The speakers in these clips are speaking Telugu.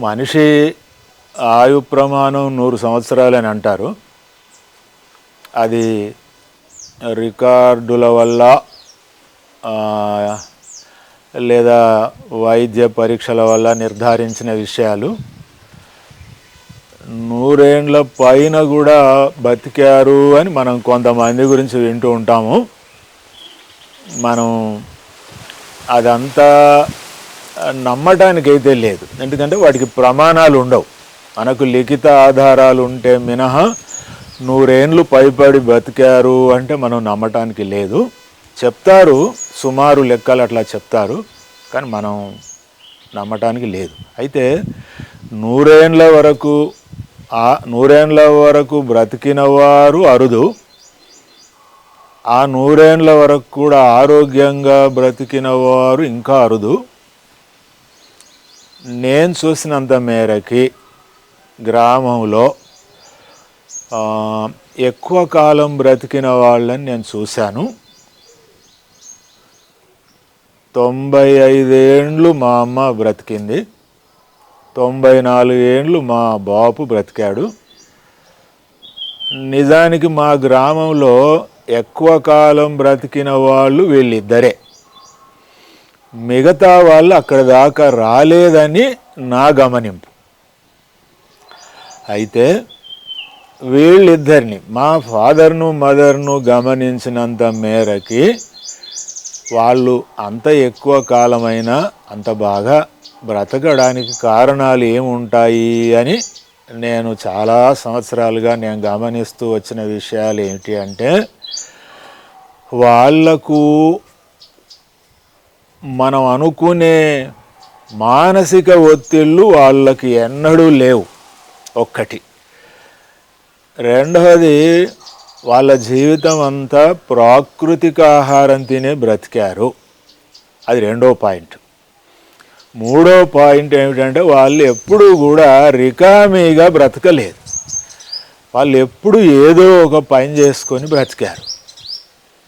మనిషి ఆయు ప్రమాణం 100 సంవత్సరాలని అంటారు. అది రికార్డుల వల్ల లేదా వైద్య పరీక్షల వల్ల నిర్ధారించిన విషయాలు. 100 ఏండ్ల పైన కూడా బతికారు అని మనం కొంతమంది గురించి వింటూ ఉంటాము. మనం అదంతా నమ్మటానికైతే లేదు, ఎందుకంటే వాటికి ప్రమాణాలు ఉండవు. మనకు లిఖిత ఆధారాలు ఉంటే మినహా 100 ఏండ్లు పైబడి బతికారు అంటే మనం నమ్మటానికి లేదు. చెప్తారు, సుమారు లెక్కలు అట్లా చెప్తారు, కానీ మనం నమ్మటానికి లేదు. అయితే 100 ఏండ్ల వరకు 100 ఏండ్ల వరకు బ్రతికిన వారు అరుదు. ఆ 100 ఏండ్ల వరకు కూడా ఆరోగ్యంగా బ్రతికిన వారు ఇంకా అరుదు. నేను చూసినంత మేరకి గ్రామంలో ఎక్కువ కాలం బ్రతికిన వాళ్ళని నేను చూశాను. 95 ఏండ్లు మా అమ్మ బ్రతికింది, 94 ఏండ్లు మా బాపు బ్రతికాడు. నిజానికి మా గ్రామంలో ఎక్కువ కాలం బ్రతికిన వాళ్ళు వీళ్ళిద్దరే. మిగతా వాళ్ళు అక్కడ దాకా రాలేదని నా గమనింపు. అయితే వీళ్ళిద్దరిని, మా ఫాదర్ను మదర్ను గమనించినంత మేరకి వాళ్ళు అంత ఎక్కువ కాలమైనా అంత బాగా బ్రతకడానికి కారణాలు ఏముంటాయి అని నేను చాలా సంవత్సరాలుగా నేను గమనిస్తూ వచ్చిన విషయాలు ఏమిటి అంటే, వాళ్లకు మనం అనుకునే మానసిక ఒత్తిళ్ళు వాళ్ళకి ఎన్నడూ లేవు, ఒక్కటి. రెండవది, వాళ్ళ జీవితం అంతా ప్రాకృతిక ఆహారం తినే బ్రతికారు. అది రెండో పాయింట్. మూడో పాయింట్ ఏమిటంటే, వాళ్ళు ఎప్పుడూ కూడా రికామీగా బ్రతకలేదు. వాళ్ళు ఎప్పుడు ఏదో ఒక పని చేసుకొని బ్రతికారు.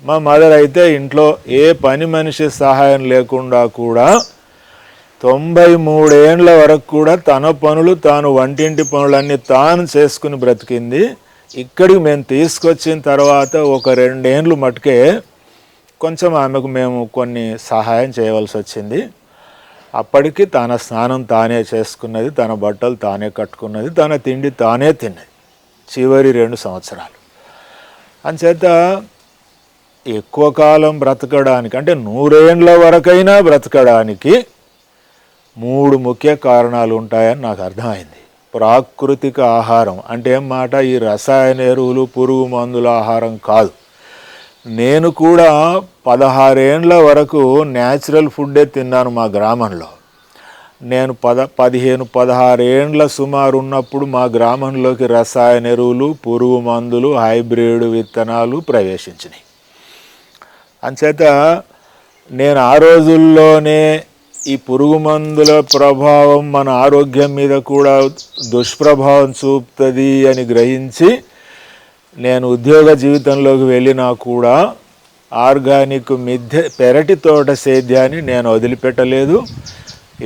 మా మదర్ అయితే ఇంట్లో ఏ పని మనిషి సహాయం లేకుండా కూడా 93 ఏండ్ల వరకు కూడా తన పనులు తాను, వంటింటి పనులన్నీ తాను చేసుకుని బ్రతికింది. ఇక్కడికి మేము తీసుకొచ్చిన తర్వాత ఒక 2 ఏండ్లు మటుకే కొంచెం ఆమెకు మేము కొన్ని సహాయం చేయవలసి వచ్చింది. అప్పటికి తన స్నానం తానే చేసుకున్నది, తన బట్టలు తానే కట్టుకున్నది, తన తిండి తానే తిన్నది చివరి 2 సంవత్సరాలు. అంచేత ఎక్కువ కాలం బ్రతకడానికి, అంటే 100 ఏండ్ల వరకైనా బ్రతకడానికి 3 ముఖ్య కారణాలు ఉంటాయని నాకు అర్థమైంది. ప్రాకృతిక ఆహారం అంటే ఏం మాట, ఈ రసాయన ఎరువులు, పురుగు మందుల ఆహారం కాదు. నేను కూడా 16 ఏండ్ల వరకు న్యాచురల్ ఫుడ్డే తిన్నాను మా గ్రామంలో. నేను 15-16 ఏండ్ల సుమారు ఉన్నప్పుడు మా గ్రామంలోకి రసాయన ఎరువులు, పురుగు మందులు, హైబ్రిడ్ విత్తనాలు ప్రవేశించినాయి. అంచేత నేను ఆ రోజుల్లోనే ఈ పురుగు మందుల ప్రభావం మన ఆరోగ్యం మీద కూడా దుష్ప్రభావం చూపుతుంది అని గ్రహించి నేను ఉద్యోగ జీవితంలోకి వెళ్ళినా కూడా ఆర్గానిక్ మిద్దె పెరటి తోట సేద్యాన్ని నేను వదిలిపెట్టలేదు.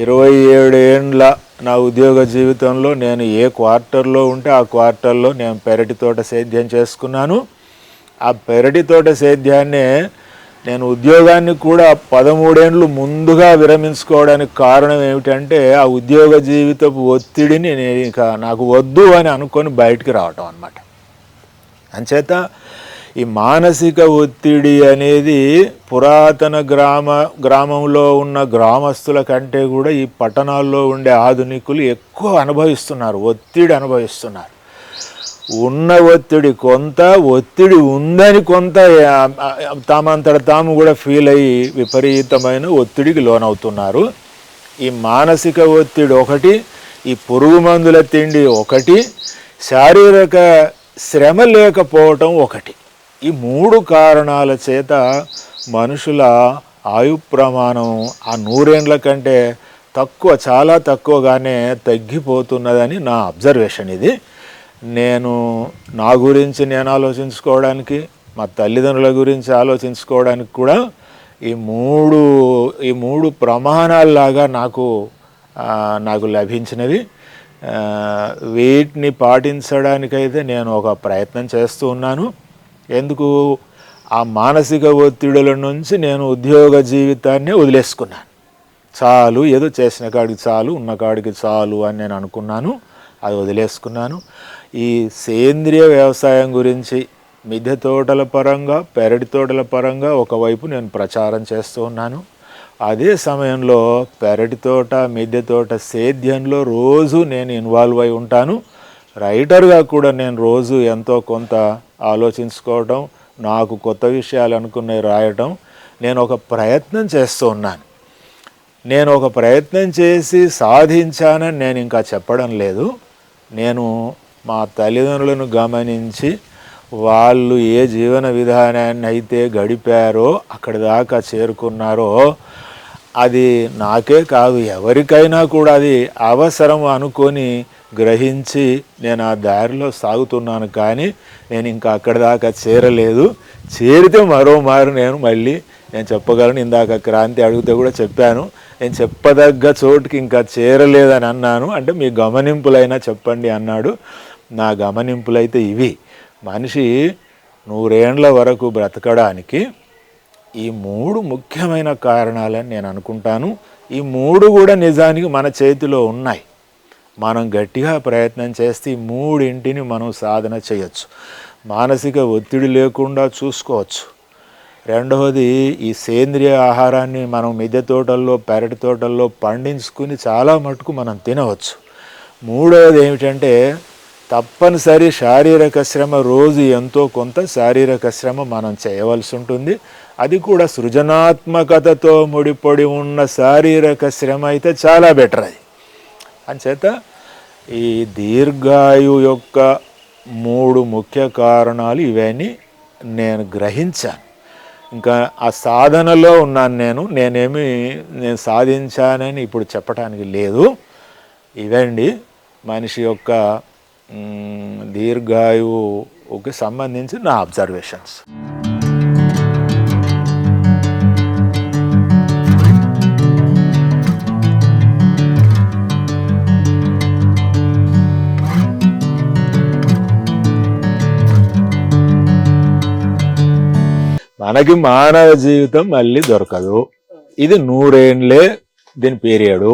27 ఏండ్ల నా ఉద్యోగ జీవితంలో నేను ఏ క్వార్టర్లో ఉంటే ఆ క్వార్టర్లో నేను పెరటి తోట సేద్యం చేసుకున్నాను. ఆ పెరటి తోట సేద్యాన్నే నేను ఉద్యోగాన్ని కూడా 13 ఏండ్లు ముందుగా విరమించుకోవడానికి కారణం ఏమిటంటే, ఆ ఉద్యోగ జీవితపు ఒత్తిడిని నేను ఇక నాకు వద్దు అని అనుకొని బయటికి రావటం అన్నమాట. అంచేత ఈ మానసిక ఒత్తిడి అనేది పురాతన గ్రామంలో ఉన్న గ్రామస్తుల కంటే కూడా ఈ పట్టణాల్లో ఉండే ఆధునికులు ఎక్కువ అనుభవిస్తున్నారు, ఒత్తిడి అనుభవిస్తున్నారు. ఉన్న ఒత్తిడి కొంత, ఒత్తిడి ఉందని కొంత తామంతట తాము కూడా ఫీల్ అయ్యి విపరీతమైన ఒత్తిడికి లోనవుతున్నారు. ఈ మానసిక ఒత్తిడి ఒకటి, ఈ పురుగు మందుల తిండి ఒకటి, శారీరక శ్రమ లేకపోవటం ఒకటి. ఈ 3 కారణాల చేత మనుషుల ఆయు ప్రమాణం ఆ 100 ఏండ్ల కంటే తక్కువ, చాలా తక్కువగానే తగ్గిపోతున్నదని నా అబ్జర్వేషన్. ఇది నేను నా గురించి నేను ఆలోచించుకోవడానికి, మా తల్లిదండ్రుల గురించి ఆలోచించుకోవడానికి కూడా ఈ మూడు ప్రమాణాలలాగా నాకు నాకు లభించినవి. వీటిని పాటించడానికైతే నేను ఒక ప్రయత్నం చేస్తూ ఉన్నాను. ఎందుకు, ఆ మానసిక ఒత్తిడుల నుంచి నేను ఉద్యోగ జీవితాన్ని వదిలేసుకున్నాను. చాలు, ఏదో చేసిన కాడికి చాలు, ఉన్న కాడికి చాలు అని నేను అనుకున్నాను. అది వదిలేసుకున్నాను. ఈ సేంద్రియ వ్యవసాయం గురించి మిద్దె తోటల పరంగా, పెరటి తోటల పరంగా ఒకవైపు నేను ప్రచారం చేస్తూ ఉన్నాను. అదే సమయంలో పెరటి తోట, మిద్దె తోట సేద్యంలో రోజు నేను ఇన్వాల్వ్ అయి ఉంటాను. రైటర్గా కూడా నేను రోజు ఎంతో కొంత ఆలోచించుకోవటం, నాకు కొత్త విషయాలు అనుకున్నవి రాయటం నేను ఒక ప్రయత్నం చేస్తూ ఉన్నాను. నేను ఒక ప్రయత్నం చేసి సాధించానని నేను ఇంకా చెప్పడం లేదు. నేను మా తల్లిదండ్రులను గమనించి వాళ్ళు ఏ జీవన విధానాన్ని అయితే గడిపారో, అక్కడి దాకా చేరుకున్నారో, అది నాకే కాదు ఎవరికైనా కూడా అది అవసరం అనుకొని గ్రహించి నేను ఆ దారిలో సాగుతున్నాను. కానీ నేను ఇంకా అక్కడి దాకా చేరలేదు. చేరితే మరోమారు నేను చెప్పగలను. ఇందాక క్రాంతి అడిగితే కూడా చెప్పాను, నేను చెప్పదగ్గ చోటుకి ఇంకా చేరలేదని అన్నాను. అంటే మీ గమనింపులైనా చెప్పండి అన్నాడు. నా గమనింపులైతే ఇవి. మనిషి 100 ఏండ్ల వరకు బ్రతకడానికి ఈ 3 ముఖ్యమైన కారణాలని నేను అనుకుంటాను. ఈ 3 కూడా నిజానికి మన చేతిలో ఉన్నాయి. మనం గట్టిగా ప్రయత్నం చేస్తే ఈ 3ంటిని మనం సాధన చేయొచ్చు. మానసిక ఒత్తిడి లేకుండా చూసుకోవచ్చు. రెండవది, ఈ సేంద్రియ ఆహారాన్ని మనం మిద్దె తోటల్లో, పెరటి తోటల్లో పండించుకుని చాలా మటుకు మనం తినవచ్చు. మూడవది ఏమిటంటే, తప్పనిసరి శారీరక శ్రమ, రోజు ఎంతో కొంత శారీరక శ్రమ మనం చేయవలసి ఉంటుంది. అది కూడా సృజనాత్మకతతో ముడిపడి ఉన్న శారీరక శ్రమ అయితే చాలా బెటర్. అది అంచేత ఈ దీర్ఘాయు యొక్క 3 ముఖ్య కారణాలు ఇవన్నీ నేను గ్రహించాను. ఇంకా ఆ సాధనలో ఉన్నాను. నేను సాధించానని ఇప్పుడు చెప్పడానికి లేదు. ఇవండి మనిషి యొక్క దీర్ఘాయువుకి సంబంధించి నా అబ్జర్వేషన్స్. మనకి మానవ జీవితం మళ్ళీ దొరకదు. ఇది 100 ఏండ్లే దీని పీరియడు.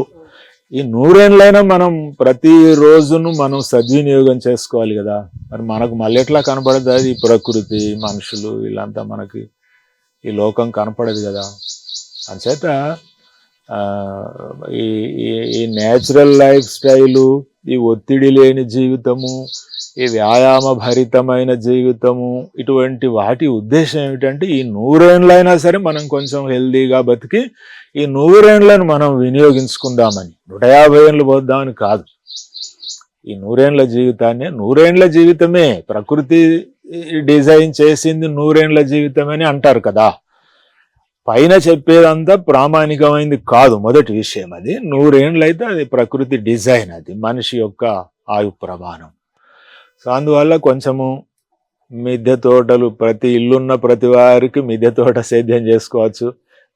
ఈ 100 ఏండ్లైనా మనం ప్రతిరోజును మనం సద్వినియోగం చేసుకోవాలి కదా. మరి మనకు మళ్ళీ ఎట్లా కనపడదు? అది ప్రకృతి, మనుషులు, వీళ్ళంతా మనకి ఈ లోకం కనపడదు కదా. అంచేత ఈ నేచురల్ లైఫ్ స్టైలు, ఈ ఒత్తిడి లేని జీవితము, ఈ వ్యాయామ భరితమైన జీవితము, ఇటువంటి వాటి ఉద్దేశం ఏమిటంటే, ఈ 100 ఏండ్లైనా సరే మనం కొంచెం హెల్దీగా బతికి ఈ 100 ఏండ్లను మనం వినియోగించుకుందామని. 150 ఏండ్లు పోద్దామని కాదు. ఈ 100 ఏండ్ల జీవితాన్ని 100 ఏండ్ల జీవితమే ప్రకృతి డిజైన్ చేసింది, 100 ఏండ్ల జీవితమని అంటారు కదా. పైన చెప్పేదంతా ప్రామాణికమైంది కాదు. మొదటి విషయం అది. 100 ఏండ్లు అయితే అది ప్రకృతి డిజైన్, అది మనిషి యొక్క ఆయు ప్రమాణం. సో అందువల్ల కొంచెము మిద్దె తోటలు, ప్రతి ఇల్లున్న ప్రతి వారికి మిద్దె తోట సేద్యం చేసుకోవచ్చు.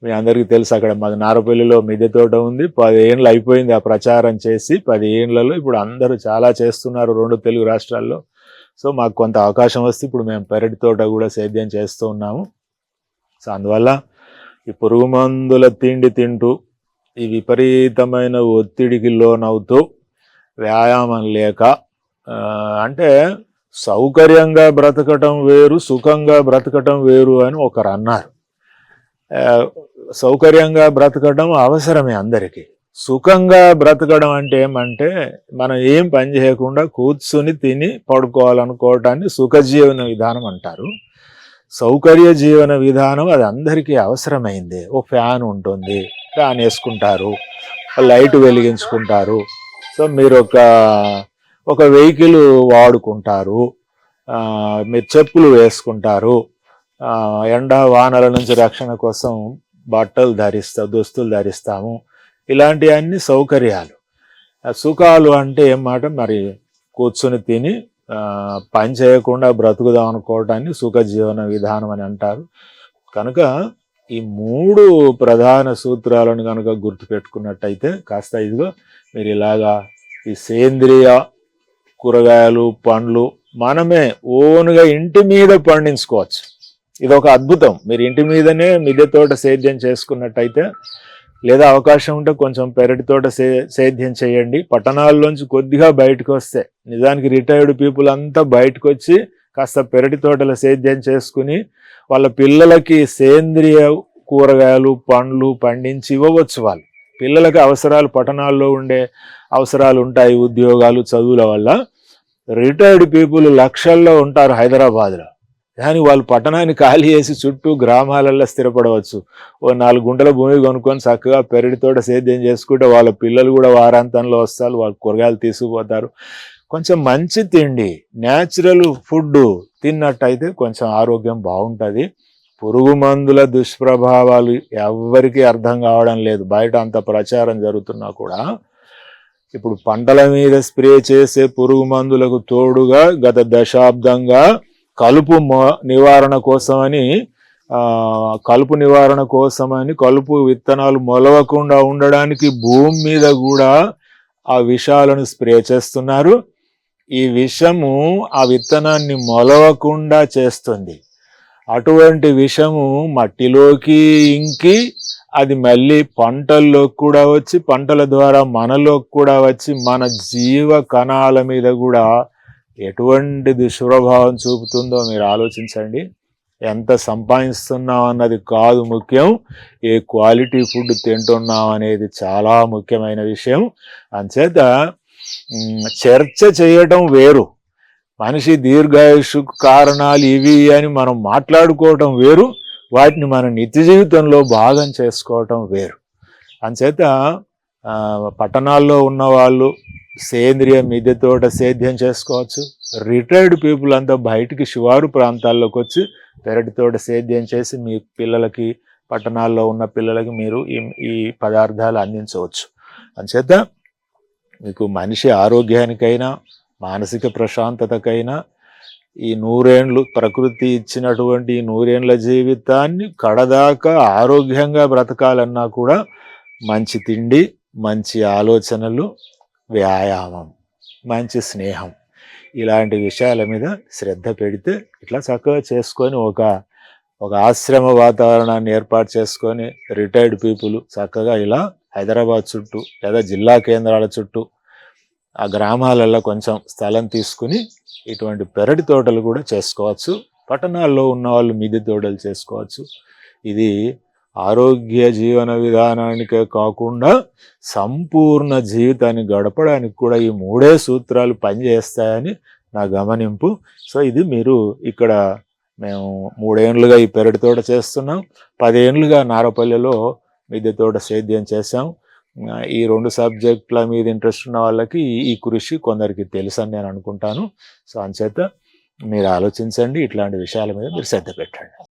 మీ అందరికీ తెలుసు, అక్కడ మాది నారపల్లిలో మిద్దె తోట ఉంది. 10 ఏండ్లు అయిపోయింది ఆ ప్రచారం చేసి. 10 ఏండ్లలో ఇప్పుడు అందరూ చాలా చేస్తున్నారు 2 తెలుగు రాష్ట్రాల్లో. సో మాకు కొంత అవకాశం వస్తే ఇప్పుడు మేము పెరటి తోట కూడా సేద్యం చేస్తూ ఉన్నాము. సో అందువల్ల ఈ పురుగు మందుల తిండి తింటూ, ఈ విపరీతమైన ఒత్తిడికి లోనవుతూ, వ్యాయామం లేక, అంటే సౌకర్యంగా బ్రతకటం వేరు, సుఖంగా బ్రతకటం వేరు అని ఒకరు అన్నారు. సౌకర్యంగా బ్రతకడం అవసరమే అందరికీ. సుఖంగా బ్రతకడం అంటే ఏమంటే, మనం ఏం పని చేయకుండా కూర్చుని తిని పడుకోవాలనుకోవటాన్ని సుఖజీవన విధానం అంటారు. సౌకర్య జీవన విధానం అది అందరికీ అవసరమైంది. ఓ ఫ్యాన్ ఉంటుంది, ఫ్యాన్ వేసుకుంటారు, లైట్ వెలిగించుకుంటారు. సో మీరు ఒక వెహికల్ వాడుకుంటారు, మీరు చెప్పులు వేసుకుంటారు, ఎండ వానల నుంచి రక్షణ కోసం బట్టలు దుస్తులు ధరిస్తాము. ఇలాంటివన్నీ సౌకర్యాలు. సుఖాలు అంటే ఏం మాట, మరి కూర్చుని తిని పని చేయకుండా బ్రతుకుదాం అనుకోవటాన్ని సుఖ జీవన విధానం అని అంటారు. కనుక ఈ 3 ప్రధాన సూత్రాలను కనుక గుర్తుపెట్టుకున్నట్టయితే కాస్త ఇదిగో మీరు ఇలాగా ఈ సేంద్రియ కూరగాయలు పండ్లు మనమే ఓన్గా ఇంటి మీద పండించుకోవచ్చు. ఇది ఒక అద్భుతం. మీరు ఇంటి మీదనే మిద్దె తోట సేద్యం చేసుకున్నట్టయితే, లేదా అవకాశం ఉంటే కొంచెం పెరటి తోట సేద్యం చేయండి. పట్టణాల్లోంచి కొద్దిగా బయటకు వస్తే, నిజానికి రిటైర్డ్ పీపుల్ అంతా బయటకు వచ్చి కాస్త పెరటి తోటల సేద్యం చేసుకుని వాళ్ళ పిల్లలకి సేంద్రియ కూరగాయలు పండ్లు పండించి ఇవ్వవచ్చు. వాళ్ళు పిల్లలకి అవసరాలు, పట్టణాల్లో ఉండే అవసరాలు ఉంటాయి, ఉద్యోగాలు చదువుల వల్ల. రిటైర్డ్ పీపుల్ లక్షల్లో ఉంటారు హైదరాబాద్లో, కానీ వాళ్ళు పట్టణాన్ని ఖాళీ చేసి చుట్టూ గ్రామాలలో స్థిరపడవచ్చు. ఓ 4 గుంటల భూమి కొనుక్కొని చక్కగా పెరటి తోట సేద్యం చేసుకుంటే వాళ్ళ పిల్లలు కూడా వారాంతంలో వస్తారు, వాళ్ళు కూరగాయలు తీసుకుపోతారు. కొంచెం మంచి తిండి, న్యాచురల్ ఫుడ్ తిన్నట్టయితే కొంచెం ఆరోగ్యం బాగుంటుంది. పురుగు మందుల దుష్ప్రభావాలు ఎవరికీ అర్థం కావడం లేదు. బయట అంత ప్రచారం జరుగుతున్నా కూడా ఇప్పుడు పంటల మీద స్ప్రే చేసే పురుగు మందులకు తోడుగా గత దశాబ్దంగా కలుపు నివారణ కోసమని కలుపు విత్తనాలు మొలవకుండా ఉండడానికి భూమి మీద కూడా ఆ విషాలను స్ప్రే చేస్తున్నారు. ఈ విషము ఆ విత్తనాన్ని మొలవకుండా చేస్తుంది. అటువంటి విషము మట్టిలోకి ఇంకి అది మళ్ళీ పంటల్లోకి కూడా వచ్చి, పంటల ద్వారా మనలోకి కూడా వచ్చి మన జీవ కణాల మీద కూడా ఎటువంటి దుష్ప్రభావం చూపుతుందో మీరు ఆలోచించండి. ఎంత సంపాదిస్తున్నాం అన్నది కాదు ముఖ్యం, ఏ క్వాలిటీ ఫుడ్ తింటున్నాం అనేది చాలా ముఖ్యమైన విషయం. అంచేత చర్చ చేయటం వేరు, మనిషి దీర్ఘాయుషు కారణాలు ఇవి అని మనం మాట్లాడుకోవటం వేరు, వాటిని మన నిత్య జీవితంలో భాగం చేసుకోవటం వేరు. అంచేత పట్టణాల్లో ఉన్న వాళ్ళు సేంద్రియ మిద్దె తోట సేద్యం చేసుకోవచ్చు. రిటైర్డ్ పీపుల్ అంతా బయటికి శివారు ప్రాంతాల్లోకి వచ్చి పెరటి తోట సేద్యం చేసి మీ పిల్లలకి, పట్టణాల్లో ఉన్న పిల్లలకి మీరు ఈ పదార్థాలు అందించవచ్చు. అంచేత మీకు మనిషి ఆరోగ్యానికైనా మానసిక ప్రశాంతతకైనా ఈ 100 ఏండ్లు ప్రకృతి ఇచ్చినటువంటి ఈ 100 ఏండ్ల జీవితాన్ని కడదాకా ఆరోగ్యంగా బ్రతకాలన్నా కూడా మంచి తిండి, మంచి ఆలోచనలు, వ్యాయామం, మంచి స్నేహం, ఇలాంటి విషయాల మీద శ్రద్ధ పెడితే ఇట్లా చక్కగా చేసుకొని ఒక ఆశ్రమ వాతావరణాన్ని ఏర్పాటు చేసుకొని రిటైర్డ్ పీపుల్ చక్కగా ఇలా హైదరాబాద్ చుట్టూ లేదా జిల్లా కేంద్రాల చుట్టూ ఆ గ్రామాలలో కొంచెం స్థలం తీసుకుని ఇటువంటి పెరటి తోటలు కూడా చేసుకోవచ్చు. పట్టణాల్లో ఉన్న వాళ్ళు మిద్దె తోటలు చేసుకోవచ్చు. ఇది ఆరోగ్య జీవన విధానానికే కాకుండా సంపూర్ణ జీవితాన్ని గడపడానికి కూడా ఈ 3 సూత్రాలు పనిచేస్తాయని నా గమనింపు. సో ఇది మీరు ఇక్కడ మేము 3 ఏండ్లుగా ఈ పెరటి తోట చేస్తున్నాం, 10 ఏండ్లుగా నారపల్లెలో మిద్దె తోట సేద్యం చేశాం. ఈ 2 సబ్జెక్టుల మీద ఇంట్రెస్ట్ ఉన్న వాళ్ళకి ఈ కృషి కొందరికి తెలుసు అని నేను అనుకుంటాను. సో అంచేత మీరు ఆలోచించండి, ఇట్లాంటి విషయాల మీద మీరు శ్రద్ధ పెట్టండి.